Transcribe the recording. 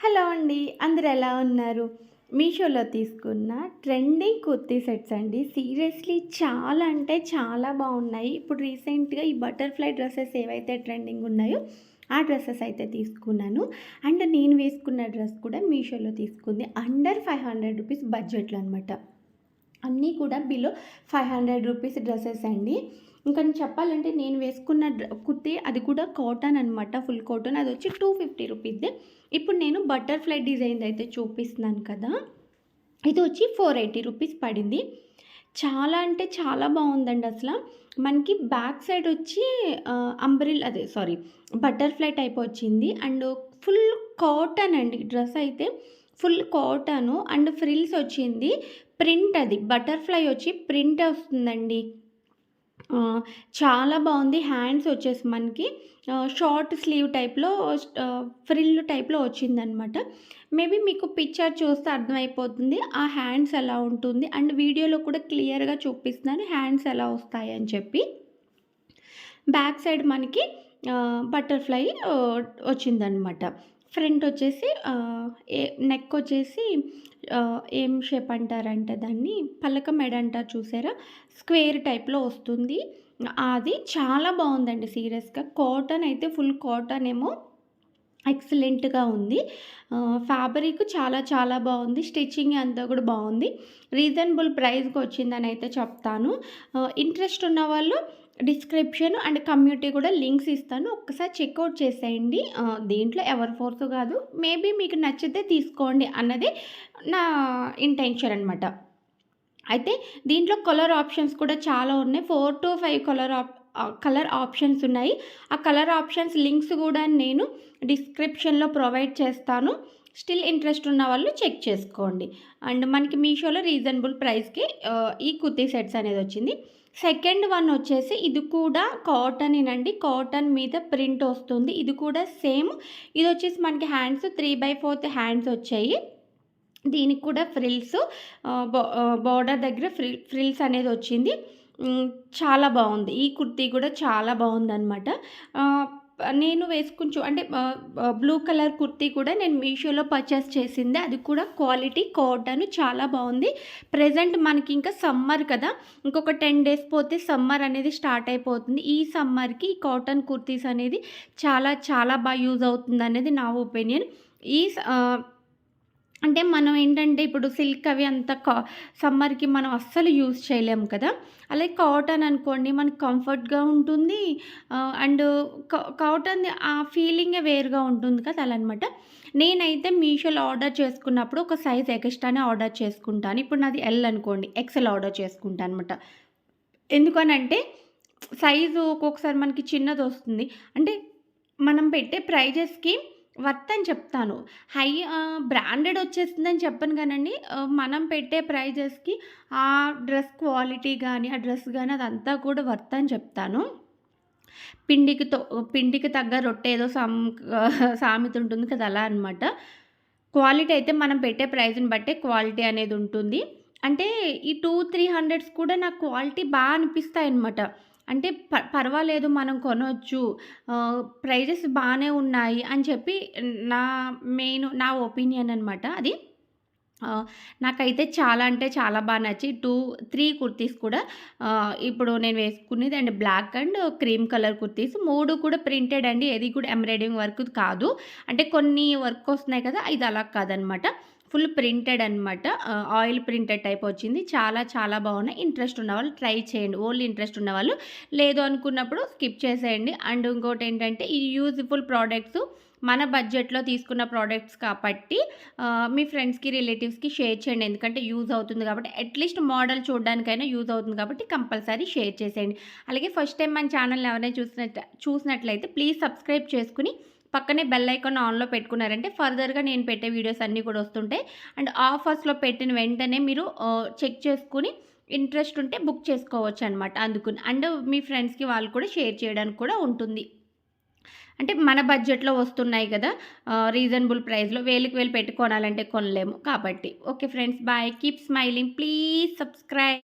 Hello అండి. అందరూ ఎలా ఉన్నారు? మీషోలో తీసుకున్న ట్రెండింగ్ కుర్తీ సెట్స్ అండి. సీరియస్‌లీ చాలా అంటే చాలా బాగున్నాయి. ఇప్పుడు రీసెంట్‌గా ఈ బటర్‌ఫ్లై డ్రెసెస్ ఏవైతే ట్రెండింగ్ ఉన్నాయో, ఆ డ్రెసెస్ అయితే తీసుకున్నాను. అండ్ నేను వేసుకున్న డ్రెస్ కూడా మీషోలో తీసుకుంది. అండర్ రూ. 500 బడ్జెట్‌లో అనమాట. అన్నీ కూడా బిలో రూ. 500 డ్రెసెస్ అండి. ఇంకా నేను చెప్పాలంటే నేను వేసుకున్న కుర్తీ అది కూడా కాటన్ అనమాట. Full cotton. అదొచ్చి రూ. 250. ఇప్పుడు నేను బటర్‌ఫ్లై డిజైన్‌ది అయితే చూపిస్తున్నాను కదా! ఇది వచ్చి రూ. 480 పడింది. చాలా అంటే చాలా బాగుందండి అసల. మనకి బ్యాక్ సైడ్ వచ్చి అదే సారీ బటర్‌ఫ్లై టైప్ వచ్చింది. అండ్ ఫుల్ కాటన్ అండి. డ్రెస్ అయితే ఫుల్ కాటను అండ్ ఫ్రిల్స్ వచ్చింది. ప్రింట్ అది బటర్‌ఫ్లై వచ్చి ప్రింట్ వస్తుందండి. చాలా బాగుంది. హ్యాండ్స్ వచ్చేసి మనకి షార్ట్ స్లీవ్ టైప్‌లో ఫ్రిల్ టైప్‌లో వచ్చిందనమాట. మేబీ మీకు పిక్చర్ చూస్తే అర్థమైపోతుంది. ఆ హ్యాండ్స్ ఎలా ఉంటుంది అండ్ వీడియోలో కూడా క్లియర్‌గా చూపిస్తున్నాను హ్యాండ్స్ ఎలా వస్తాయని చెప్పి. బ్యాక్ సైడ్ మనకి బటర్‌ఫ్లై వచ్చిందనమాట. ఫ్రంట్ వచ్చేసి నెక్ వచ్చేసి ఏం షేప్ అంటారంటే దాన్ని పలక మెడ అంటారు చూసారా? స్క్వేర్ టైప్‌లో వస్తుంది. అది చాలా బాగుందండి సీరియస్‌గా. కాటన్ అయితే ఫుల్ కాటన్ ఏమో ఎక్సలెంట్‌గా ఉంది. ఫ్యాబ్రిక్ చాలా చాలా బాగుంది. స్టిచ్చింగ్ అంతా కూడా బాగుంది. రీజనబుల్ ప్రైస్‌కి వచ్చిందని అయితే చెప్తాను. ఇంట్రెస్ట్ ఉన్నవాళ్ళు డిస్క్రిప్షన్ అండ్ కమ్యూనిటీ కూడా లింక్స్ ఇస్తాను. ఒక్కసారి చెక్‌ఔట్ చేసేయండి. దీంట్లో ఎవరి ఫోర్స్ కాదు. మేబీ మీకు నచ్చితే తీసుకోండి అన్నది నా ఇంటెన్షన్ అనమాట. అయితే దీంట్లో కలర్ ఆప్షన్స్ కూడా చాలా ఉన్నాయి. 4-5 కలర్ ఆప్షన్స్ ఉన్నాయి. ఆ కలర్ ఆప్షన్స్ లింక్స్ కూడా నేను డిస్క్రిప్షన్‌లో ప్రొవైడ్ చేస్తాను. స్టిల్ ఇంట్రెస్ట్ ఉన్న వాళ్ళు చెక్ చేసుకోండి. అండ్ మనకి మీషోలో రీజనబుల్ ప్రైస్‌కి ఈ కుర్తీ సెట్స్ అనేది వచ్చింది. సెకండ్ వన్ వచ్చేసి ఇది కూడా కాటనేనండి. కాటన్ మీద ప్రింట్ వస్తుంది. ఇది కూడా సేమ్. ఇది వచ్చేసి మనకి హ్యాండ్స్ 3/4 హ్యాండ్స్ వచ్చాయి. దీనికి కూడా ఫ్రిల్స్ బోర్డర్ దగ్గర ఫ్రిల్స్ అనేది వచ్చింది. చాలా బాగుంది. ఈ కుర్తీ కూడా చాలా బాగుందనమాట. నేను అంటే బ్లూ కలర్ కుర్తీ కూడా నేను మీషోలో పర్చేస్ చేసింది. అది కూడా క్వాలిటీ కాటన్ చాలా బాగుంది. ప్రెజెంట్ మనకి ఇంకా సమ్మర్ కదా! ఇంకొక 10 డేస్ పోతే సమ్మర్ అనేది స్టార్ట్ అయిపోతుంది. ఈ సమ్మర్‌కి కాటన్ కుర్తీస్ అనేది చాలా చాలా యూజ్ అవుతుందనేది నా ఒపీనియన్. అంటే మనం ఏంటంటే ఇప్పుడు సిల్క్ అవి అంత సమ్మర్‌కి మనం అస్సలు యూజ్ చేయలేము కదా! అలాగే కాటన్ అనుకోండి మనకు కంఫర్ట్‌గా ఉంటుంది. అండ్ కాటన్‌ది ఆ ఫీలింగే వేరుగా ఉంటుంది కదా! అలా అనమాట. నేనైతే మీషోలో ఆర్డర్ చేసుకున్నప్పుడు ఒక సైజ్ ఎక్స్ట్రానే ఆర్డర్ చేసుకుంటాను. ఇప్పుడు నాది ఎల్ అనుకోండి. ఎక్స్ఎల్ ఆర్డర్ చేసుకుంటా అనమాట. ఎందుకనంటే సైజు ఒక్కొక్కసారి మనకి చిన్నదొస్తుంది. అంటే మనం పెట్టే ప్రైజెస్‌కి వర్త్ అని చెప్తాను. బ్రాండెడ్ వచ్చేస్తుందని చెప్పను గానండి. మనం పెట్టే ప్రైజెస్‌కి ఆ డ్రెస్ క్వాలిటీ గాని, ఆ డ్రెస్ గాని అదంతా కూడా వర్త్ అని చెప్తాను. పిండికి తగ్గ రొట్టె ఏదో సామెత ఉంటుంది కదా! అలా అనమాట. క్వాలిటీ అయితే మనం పెట్టే ప్రైజ్‌ని బట్టే క్వాలిటీ అనేది ఉంటుంది. అంటే ఈ 200-300 కూడా నాకు క్వాలిటీ అనిపిస్తాయన్నమాట. అంటే పర్వాలేదు మనం కొనొచ్చు. ప్రైజెస్ బానే ఉన్నాయి అని చెప్పి నా ఒపీనియన్ అనమాట అది. నాకైతే చాలా అంటే చాలా నచ్చి 3 కుర్తీస్ కూడా ఇప్పుడు నేను వేసుకునేది and black and cream colour kurtis 3 కూడా ప్రింటెడ్ అండి. ఏది కూడా ఎంబ్రాయిడరింగ్ వర్క్ కాదు. అంటే కొన్ని వర్క్ వస్తున్నాయి కదా! ఇది అలా కాదనమాట. ఫుల్ ప్రింటెడ్ అనమాట. ఆయిల్ ప్రింటెడ్ టైప్ వచ్చింది. చాలా చాలా బాగున్నాయి. ఇంట్రెస్ట్ ఉన్నవాళ్ళు ట్రై చేయండి. ఓన్లీ ఇంట్రెస్ట్ ఉన్నవాళ్ళు. లేదు అనుకున్నప్పుడు స్కిప్ చేసేయండి. అండ్ ఇంకోటేంటంటే ఈ యూజ్‌ఫుల్ ప్రొడక్ట్స్ మన బడ్జెట్‌లో తీసుకున్న ప్రొడక్ట్స్ కాబట్టి మీ ఫ్రెండ్స్‌కి, రిలేటివ్స్‌కి షేర్ చేయండి. ఎందుకంటే యూజ్ అవుతుంది కాబట్టి అట్‌లీస్ట్ మోడల్ చూడడానికైనా యూజ్ అవుతుంది కాబట్టి కంపల్సరీ షేర్ చేసేయండి. అలాగే ఫస్ట్ టైం మన ఛానల్‌ని ఎవరైనా చూసినట్లయితే ప్లీజ్ సబ్స్క్రైబ్ చేసుకొని పక్కనే బెల్ ఐకాన్ ఆన్‌లో పెట్టుకున్నారంటే ఫర్దర్‌గా నేను పెట్టే వీడియోస్ అన్నీ కూడా వస్తుంటాయి. అండ్ ఆఫర్స్‌లో పెట్టిన వెంటనే మీరు చెక్ చేసుకొని ఇంట్రెస్ట్ ఉంటే బుక్ చేసుకోవచ్చనమాట అందుకని. అండ్ మీ ఫ్రెండ్స్‌కి వాళ్ళు కూడా షేర్ చేయడానికి కూడా ఉంటుంది. అంటే మన బడ్జెట్‌లో వస్తున్నాయి కదా! రీజనబుల్ ప్రైస్‌లో వేలుకి వేలు పెట్టి కొనాలంటే కొనలేము కాబట్టి. Okay friends bye. Keep smiling. Please subscribe.